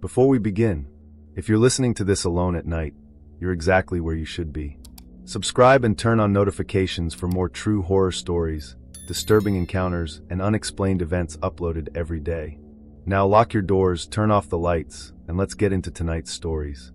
Before we begin, if you're listening to this alone at night, you're exactly where you should be. Subscribe and turn on notifications for more true horror stories, disturbing encounters, and unexplained events uploaded every day. Now lock your doors, turn off the lights, and let's get into tonight's stories.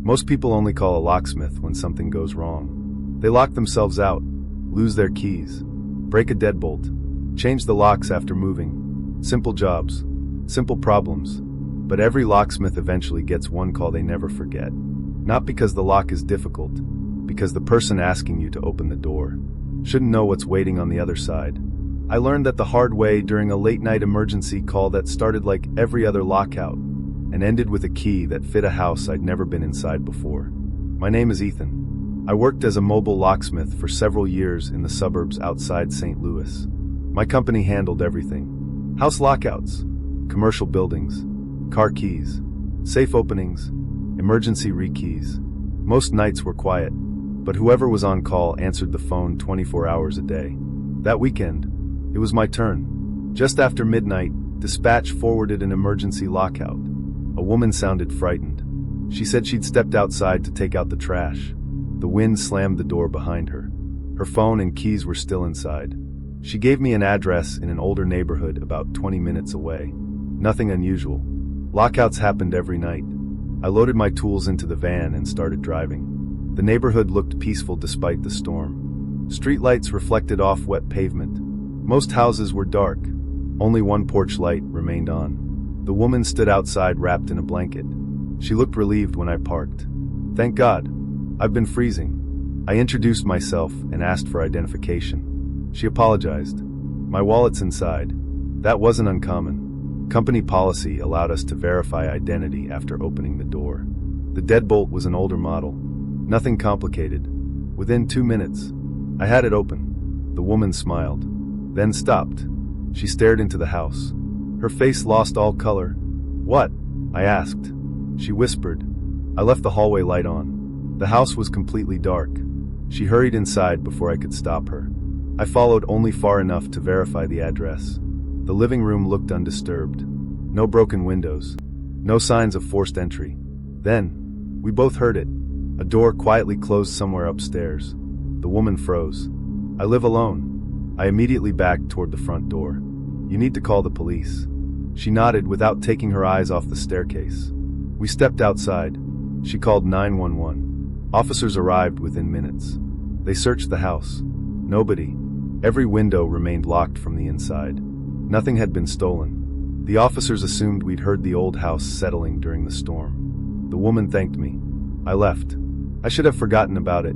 Most people only call a locksmith when something goes wrong. They lock themselves out, lose their keys, break a deadbolt, change the locks after moving. Simple jobs, simple problems. But every locksmith eventually gets one call they never forget. Not because the lock is difficult, because the person asking you to open the door shouldn't know what's waiting on the other side. I learned that the hard way during a late-night emergency call that started like every other lockout and ended with a key that fit a house I'd never been inside before. My name is Ethan. I worked as a mobile locksmith for several years in the suburbs outside St. Louis. My company handled everything: house lockouts, commercial buildings, car keys, safe openings, emergency rekeys. Most nights were quiet, but whoever was on call answered the phone 24 hours a day. That weekend, it was my turn. Just after midnight, dispatch forwarded an emergency lockout. A woman sounded frightened. She said she'd stepped outside to take out the trash. The wind slammed the door behind her. Her phone and keys were still inside. She gave me an address in an older neighborhood about 20 minutes away. Nothing unusual. Lockouts happened every night. I loaded my tools into the van and started driving. The neighborhood looked peaceful despite the storm. Streetlights reflected off wet pavement. Most houses were dark. Only one porch light remained on. The woman stood outside wrapped in a blanket. She looked relieved when I parked. "Thank God. I've been freezing." I introduced myself and asked for identification. She apologized. "My wallet's inside." That wasn't uncommon. Company policy allowed us to verify identity after opening the door. The deadbolt was an older model. Nothing complicated. Within 2 minutes, I had it open. The woman smiled, then stopped. She stared into the house. Her face lost all color. "What?" I asked. She whispered. I left the hallway light on. The house was completely dark. She hurried inside before I could stop her. I followed only far enough to verify the address. The living room looked undisturbed. No broken windows. No signs of forced entry. Then, we both heard it. A door quietly closed somewhere upstairs. The woman froze. "I live alone." I immediately backed toward the front door. "You need to call the police." She nodded without taking her eyes off the staircase. We stepped outside. She called 911. Officers arrived within minutes. They searched the house. Nobody. Every window remained locked from the inside. Nothing had been stolen. The officers assumed we'd heard the old house settling during the storm. The woman thanked me. I left. I should have forgotten about it.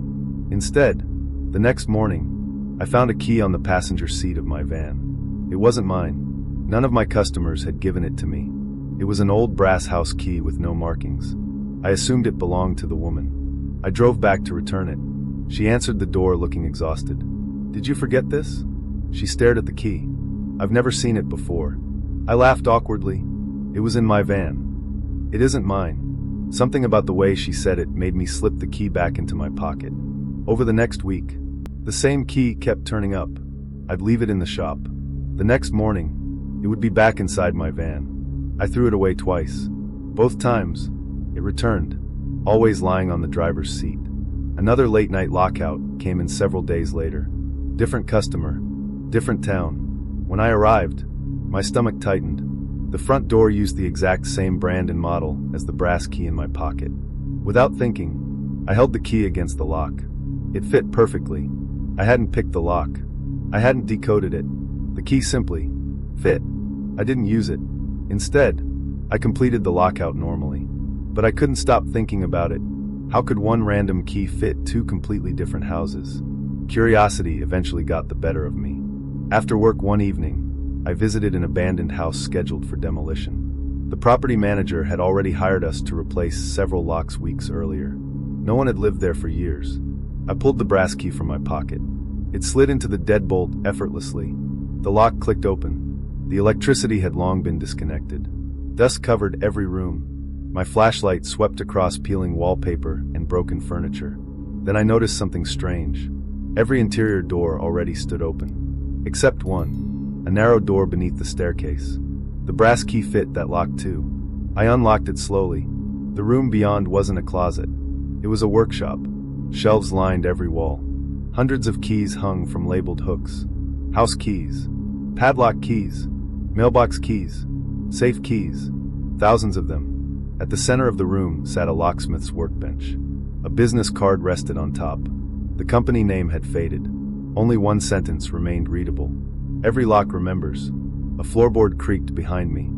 Instead, the next morning, I found a key on the passenger seat of my van. It wasn't mine. None of my customers had given it to me. It was an old brass house key with no markings. I assumed it belonged to the woman. I drove back to return it. She answered the door looking exhausted. "Did you forget this?" She stared at the key. "I've never seen it before." I laughed awkwardly. "It was in my van." "It isn't mine." Something about the way she said it made me slip the key back into my pocket. Over the next week, the same key kept turning up. I'd leave it in the shop. The next morning, it would be back inside my van. I threw it away twice. Both times, it returned, always lying on the driver's seat. Another late-night lockout came in several days later. Different customer, different town. When I arrived, my stomach tightened. The front door used the exact same brand and model as the brass key in my pocket. Without thinking, I held the key against the lock. It fit perfectly. I hadn't picked the lock. I hadn't decoded it. The key simply fit. I didn't use it. Instead, I completed the lockout normally. But I couldn't stop thinking about it. How could one random key fit two completely different houses? Curiosity eventually got the better of me. After work one evening, I visited an abandoned house scheduled for demolition. The property manager had already hired us to replace several locks weeks earlier. No one had lived there for years. I pulled the brass key from my pocket. It slid into the deadbolt effortlessly. The lock clicked open. The electricity had long been disconnected. Dust covered every room. My flashlight swept across peeling wallpaper and broken furniture. Then I noticed something strange. Every interior door already stood open. Except one, a narrow door beneath the staircase. The brass key fit that lock too. I unlocked it slowly. The room beyond wasn't a closet. It was a workshop. Shelves lined every wall. Hundreds of keys hung from labeled hooks. House keys, padlock keys, mailbox keys, safe keys, thousands of them. At the center of the room sat a locksmith's workbench. A business card rested on top. The company name had faded. Only one sentence remained readable. Every lock remembers. A floorboard creaked behind me.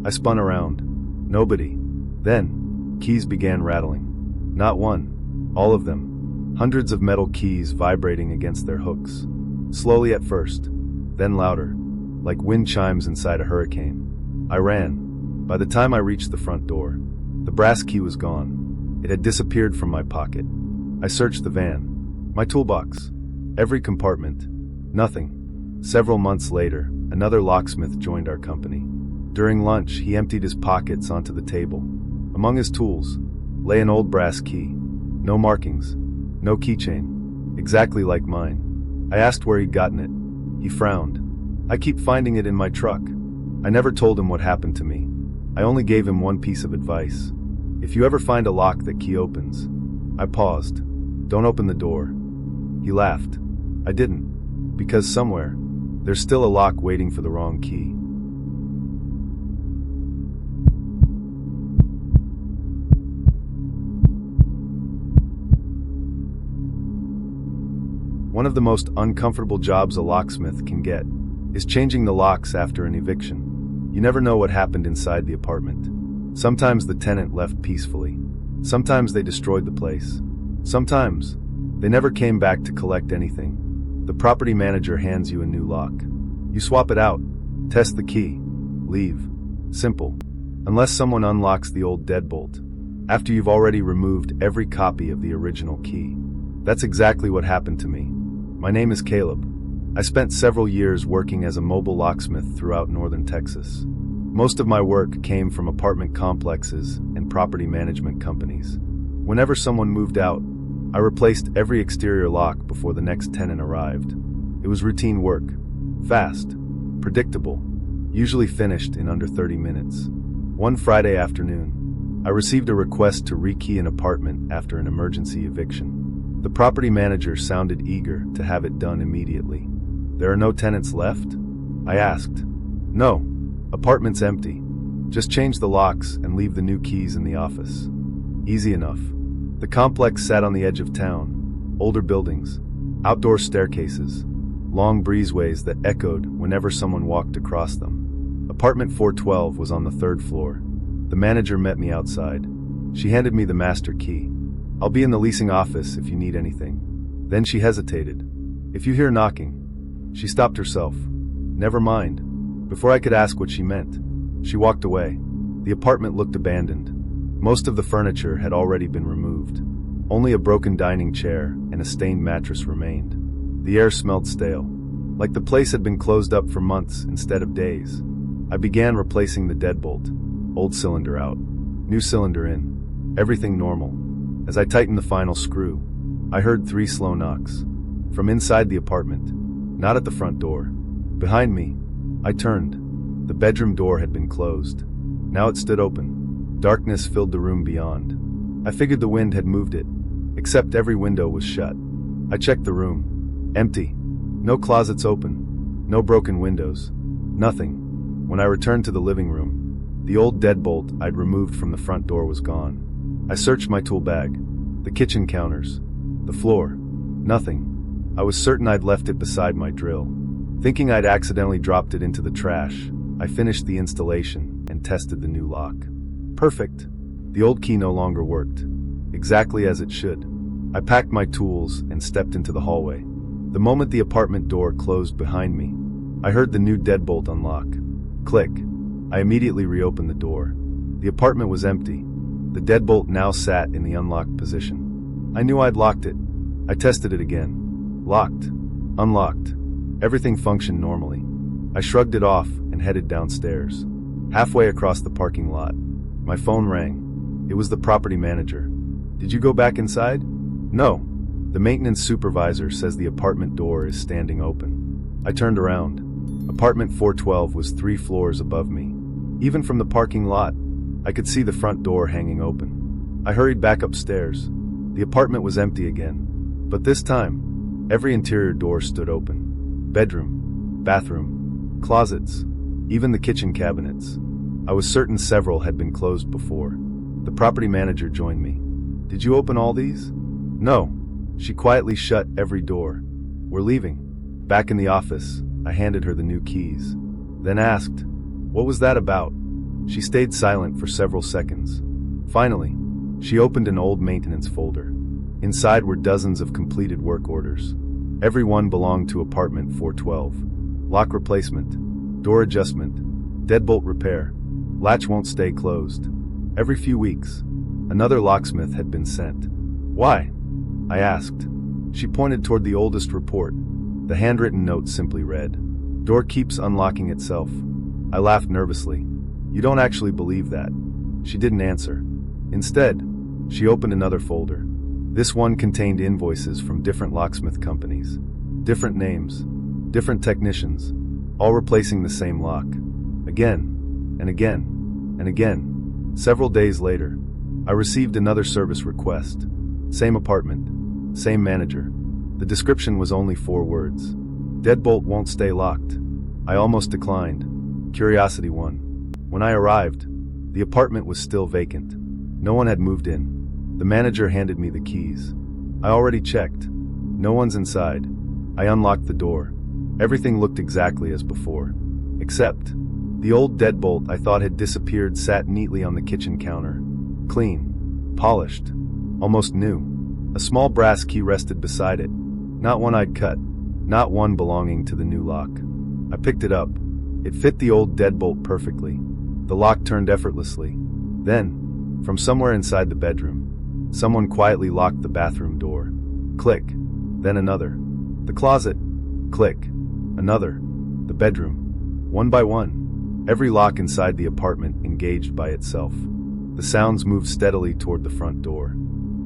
I spun around. Nobody. Then, keys began rattling. Not one. All of them. Hundreds of metal keys vibrating against their hooks. Slowly at first, then louder, like wind chimes inside a hurricane. I ran. By the time I reached the front door, the brass key was gone. It had disappeared from my pocket. I searched the van, my toolbox, every compartment. Nothing. Several months later, another locksmith joined our company. During lunch, he emptied his pockets onto the table. Among his tools lay an old brass key. No markings, no keychain, exactly like mine. I asked where he'd gotten it. He frowned. I keep finding it in my truck. I never told him what happened to me. I only gave him one piece of advice. If you ever find a lock that key opens. I paused. Don't open the door. He laughed. I didn't. Because somewhere, there's still a lock waiting for the wrong key. One of the most uncomfortable jobs a locksmith can get is changing the locks after an eviction. You never know what happened inside the apartment. Sometimes the tenant left peacefully. Sometimes they destroyed the place. Sometimes they never came back to collect anything. The property manager hands you a new lock. You swap it out, test the key, leave. Simple. Unless someone unlocks the old deadbolt, after you've already removed every copy of the original key. That's exactly what happened to me. My name is Caleb. I spent several years working as a mobile locksmith throughout northern Texas. Most of my work came from apartment complexes and property management companies. Whenever someone moved out, I replaced every exterior lock before the next tenant arrived. It was routine work. Fast. Predictable. Usually finished in under 30 minutes. One Friday afternoon, I received a request to rekey an apartment after an emergency eviction. The property manager sounded eager to have it done immediately. There are no tenants left? I asked. No. Apartment's empty. Just change the locks and leave the new keys in the office. Easy enough. The complex sat on the edge of town. Older buildings. Outdoor staircases. Long breezeways that echoed whenever someone walked across them. Apartment 412 was on the 3rd floor. The manager met me outside. She handed me the master key. I'll be in the leasing office if you need anything. Then she hesitated. If you hear knocking. She stopped herself. Never mind. Before I could ask what she meant, she walked away. The apartment looked abandoned. Most of the furniture had already been removed. Only a broken dining chair and a stained mattress remained. The air smelled stale, like the place had been closed up for months instead of days. I began replacing the deadbolt. Old cylinder out. New cylinder in. Everything normal. As I tightened the final screw, I heard 3 slow knocks. From inside the apartment. Not at the front door. Behind me. I turned. The bedroom door had been closed. Now it stood open. Darkness filled the room beyond. I figured the wind had moved it. Except every window was shut. I checked the room. Empty. No closets open. No broken windows. Nothing. When I returned to the living room, the old deadbolt I'd removed from the front door was gone. I searched my tool bag, the kitchen counters, the floor. Nothing. I was certain I'd left it beside my drill. Thinking I'd accidentally dropped it into the trash, I finished the installation and tested the new lock. Perfect. The old key no longer worked. Exactly as it should. I packed my tools and stepped into the hallway. The moment the apartment door closed behind me, I heard the new deadbolt unlock. Click. I immediately reopened the door. The apartment was empty. The deadbolt now sat in the unlocked position. I knew I'd locked it. I tested it again. Locked. Unlocked. Everything functioned normally. I shrugged it off and headed downstairs. Halfway across the parking lot, my phone rang. It was the property manager. Did you go back inside? No. The maintenance supervisor says the apartment door is standing open. I turned around. Apartment 412 was 3 floors above me. Even from the parking lot, I could see the front door hanging open. I hurried back upstairs. The apartment was empty again. But this time, every interior door stood open. Bedroom, bathroom, closets, even the kitchen cabinets. I was certain several had been closed before. The property manager joined me. Did you open all these? No. She quietly shut every door. We're leaving. Back in the office, I handed her the new keys. Then asked, what was that about? She stayed silent for several seconds. Finally, she opened an old maintenance folder. Inside were dozens of completed work orders. Every one belonged to apartment 412. Lock replacement, door adjustment, deadbolt repair, latch won't stay closed. Every few weeks, another locksmith had been sent. Why? I asked. She pointed toward the oldest report. The handwritten note simply read, door keeps unlocking itself. I laughed nervously. You don't actually believe that. She didn't answer. Instead, she opened another folder. This one contained invoices from different locksmith companies. Different names, different technicians, all replacing the same lock. Again, and again, and again. Several days later, I received another service request. Same apartment, same manager. The description was only 4 words. Deadbolt won't stay locked. I almost declined. Curiosity won. When I arrived, the apartment was still vacant. No one had moved in. The manager handed me the keys. I already checked. No one's inside. I unlocked the door. Everything looked exactly as before. Except, the old deadbolt I thought had disappeared sat neatly on the kitchen counter. Clean. Polished. Almost new. A small brass key rested beside it. Not one I'd cut. Not one belonging to the new lock. I picked it up. It fit the old deadbolt perfectly. The lock turned effortlessly. Then, from somewhere inside the bedroom, someone quietly locked the bathroom door. Click. Then another. The closet. Click. Another. The bedroom. One by one, every lock inside the apartment engaged by itself. The sounds moved steadily toward the front door.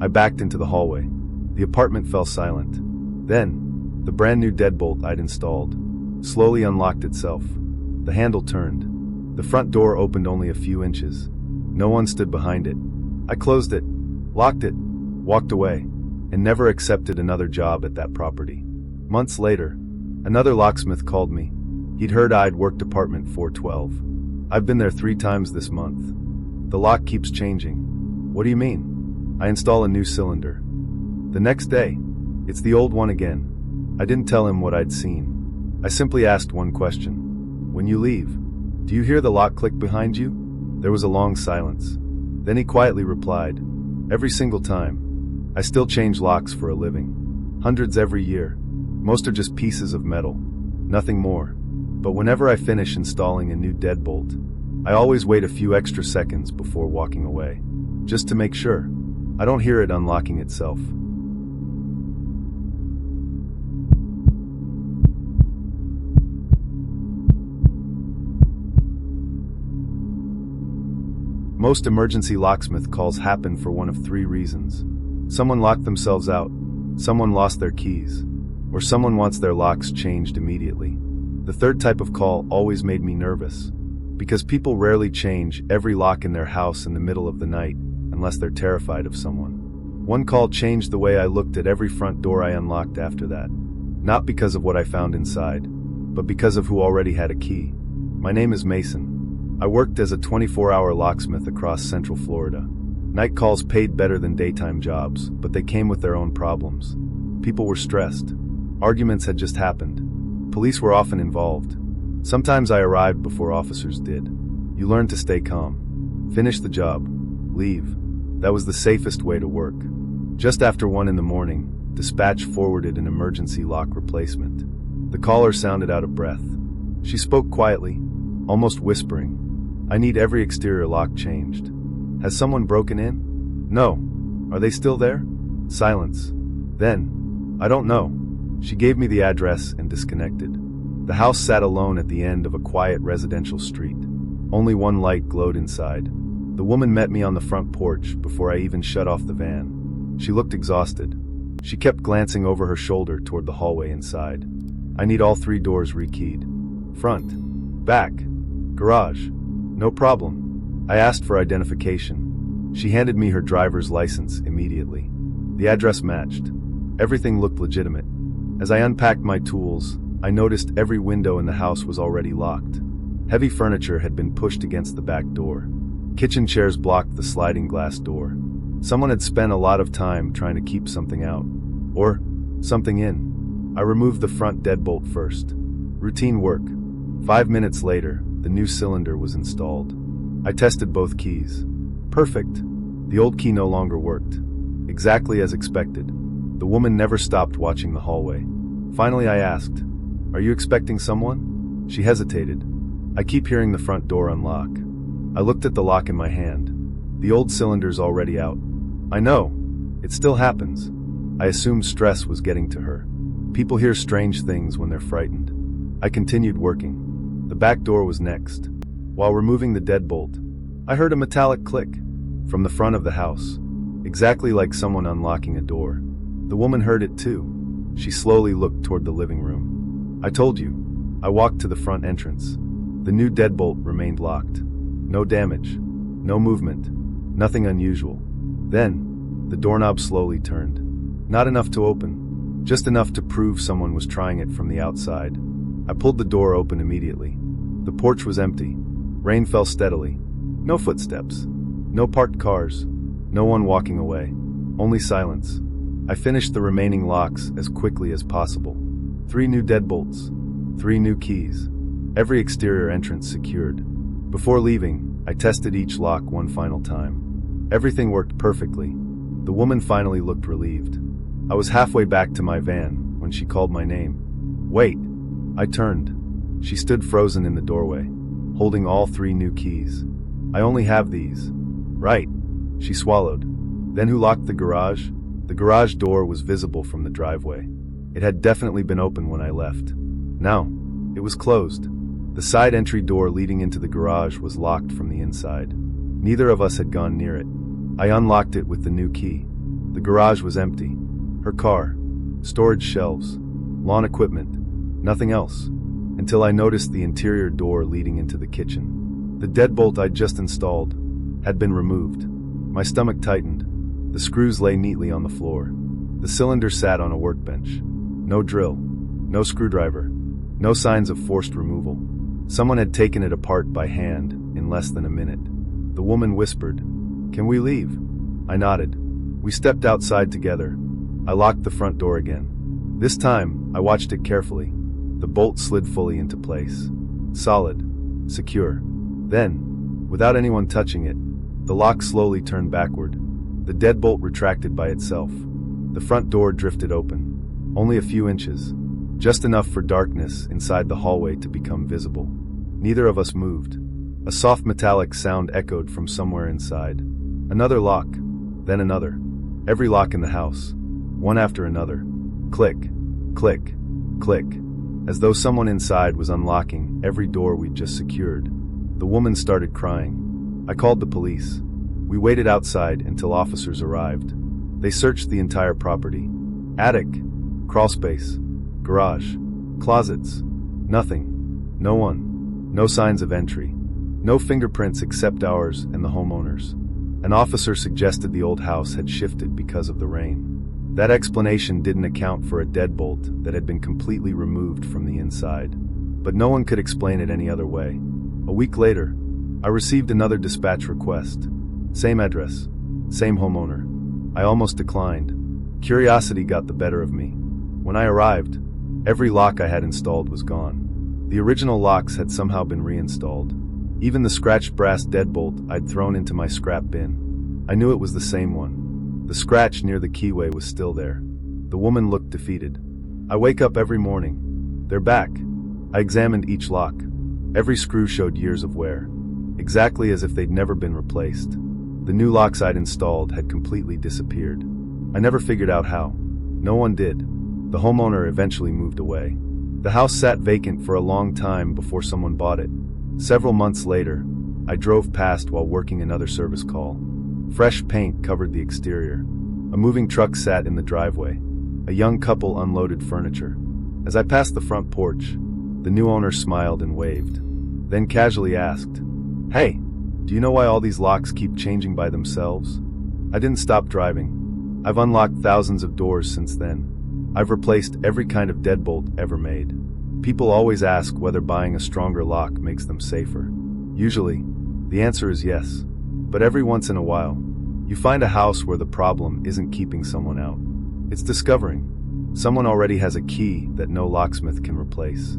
I backed into the hallway. The apartment fell silent. Then, the brand new deadbolt I'd installed slowly unlocked itself. The handle turned. The front door opened only a few inches. No one stood behind it. I closed it, locked it, walked away, and never accepted another job at that property. Months later, another locksmith called me. He'd heard I'd worked apartment 412. I've been there 3 times this month. The lock keeps changing. What do you mean? I install a new cylinder. The next day, it's the old one again. I didn't tell him what I'd seen. I simply asked one question. When you leave, do you hear the lock click behind you? There was a long silence. Then he quietly replied, every single time. I still change locks for a living. Hundreds every year. Most are just pieces of metal. Nothing more. But whenever I finish installing a new deadbolt, I always wait a few extra seconds before walking away. Just to make sure. I don't hear it unlocking itself. Most emergency locksmith calls happen for one of 3 reasons. Someone locked themselves out, someone lost their keys, or someone wants their locks changed immediately. The third type of call always made me nervous, because people rarely change every lock in their house in the middle of the night, unless they're terrified of someone. One call changed the way I looked at every front door I unlocked after that. Not because of what I found inside, but because of who already had a key. My name is Mason. I worked as a 24-hour locksmith across Central Florida. Night calls paid better than daytime jobs, but they came with their own problems. People were stressed. Arguments had just happened. Police were often involved. Sometimes I arrived before officers did. You learn to stay calm. Finish the job. Leave. That was the safest way to work. Just after 1 in the morning, dispatch forwarded an emergency lock replacement. The caller sounded out of breath. She spoke quietly, almost whispering. I need every exterior lock changed. Has someone broken in? No. Are they still there? Silence. Then, I don't know. She gave me the address and disconnected. The house sat alone at the end of a quiet residential street. Only one light glowed inside. The woman met me on the front porch before I even shut off the van. She looked exhausted. She kept glancing over her shoulder toward the hallway inside. I need all 3 doors rekeyed. Front, back, garage. No problem. I asked for identification. She handed me her driver's license immediately. The address matched. Everything looked legitimate. As I unpacked my tools, I noticed every window in the house was already locked. Heavy furniture had been pushed against the back door. Kitchen chairs blocked the sliding glass door. Someone had spent a lot of time trying to keep something out. Or something in. I removed the front deadbolt first. Routine work. 5 minutes later, the new cylinder was installed. I tested both keys. Perfect. The old key no longer worked. Exactly as expected. The woman never stopped watching the hallway. Finally I asked, "Are you expecting someone?" She hesitated. "I keep hearing the front door unlock." I looked at the lock in my hand. The old cylinder's already out. I know. It still happens. I assumed stress was getting to her. People hear strange things when they're frightened. I continued working. The back door was next. While removing the deadbolt, I heard a metallic click from the front of the house, exactly like someone unlocking a door. The woman heard it too. She slowly looked toward the living room. "I told you." I walked to the front entrance. The new deadbolt remained locked. No damage. No movement. Nothing unusual. Then, the doorknob slowly turned. Not enough to open. Just enough to prove someone was trying it from the outside. I pulled the door open immediately. The porch was empty. Rain fell steadily. No footsteps. No parked cars. No one walking away. Only silence. I finished the remaining locks as quickly as possible. 3 new deadbolts. 3 new keys. Every exterior entrance secured. Before leaving, I tested each lock one final time. Everything worked perfectly. The woman finally looked relieved. I was halfway back to my van when she called my name. "Wait." I turned. She stood frozen in the doorway, holding all 3 new keys. "I only have these." "Right." She swallowed. "Then who locked the garage?" The garage door was visible from the driveway. It had definitely been open when I left. No, it was closed. The side entry door leading into the garage was locked from the inside. Neither of us had gone near it. I unlocked it with the new key. The garage was empty. Her car, storage shelves, lawn equipment, nothing else, until I noticed the interior door leading into the kitchen. The deadbolt I'd just installed had been removed. My stomach tightened. The screws lay neatly on the floor. The cylinder sat on a workbench. No drill, no screwdriver, no signs of forced removal. Someone had taken it apart by hand in less than a minute. The woman whispered, "Can we leave?" I nodded. We stepped outside together. I locked the front door again. This time, I watched it carefully. The bolt slid fully into place. Solid. Secure. Then, without anyone touching it, the lock slowly turned backward. The deadbolt retracted by itself. The front door drifted open. Only a few inches. Just enough for darkness inside the hallway to become visible. Neither of us moved. A soft metallic sound echoed from somewhere inside. Another lock. Then another. Every lock in the house. One after another. Click. Click. Click. As though someone inside was unlocking every door we'd just secured. The woman started crying. I called the police. We waited outside until officers arrived. They searched the entire property. Attic. Crawlspace. Garage. Closets. Nothing. No one. No signs of entry. No fingerprints except ours and the homeowner's. An officer suggested the old house had shifted because of the rain. That explanation didn't account for a deadbolt that had been completely removed from the inside. But no one could explain it any other way. A week later, I received another dispatch request. Same address. Same homeowner. I almost declined. Curiosity got the better of me. When I arrived, every lock I had installed was gone. The original locks had somehow been reinstalled. Even the scratched brass deadbolt I'd thrown into my scrap bin. I knew it was the same one. The scratch near the keyway was still there. The woman looked defeated. I wake up every morning. They're back. I examined each lock. Every screw showed years of wear. Exactly as if they'd never been replaced. The new locks I'd installed had completely disappeared. I never figured out how. No one did. The homeowner eventually moved away. The house sat vacant for a long time before someone bought it. Several months later, I drove past while working another service call. Fresh paint covered the exterior. A moving truck sat in the driveway. A young couple unloaded furniture. As I passed the front porch, the new owner smiled and waved, then casually asked, "Hey, do you know why all these locks keep changing by themselves?" I didn't stop driving. I've unlocked thousands of doors since then. I've replaced every kind of deadbolt ever made. People always ask whether buying a stronger lock makes them safer. Usually, the answer is yes. But every once in a while, you find a house where the problem isn't keeping someone out. It's discovering someone already has a key that no locksmith can replace.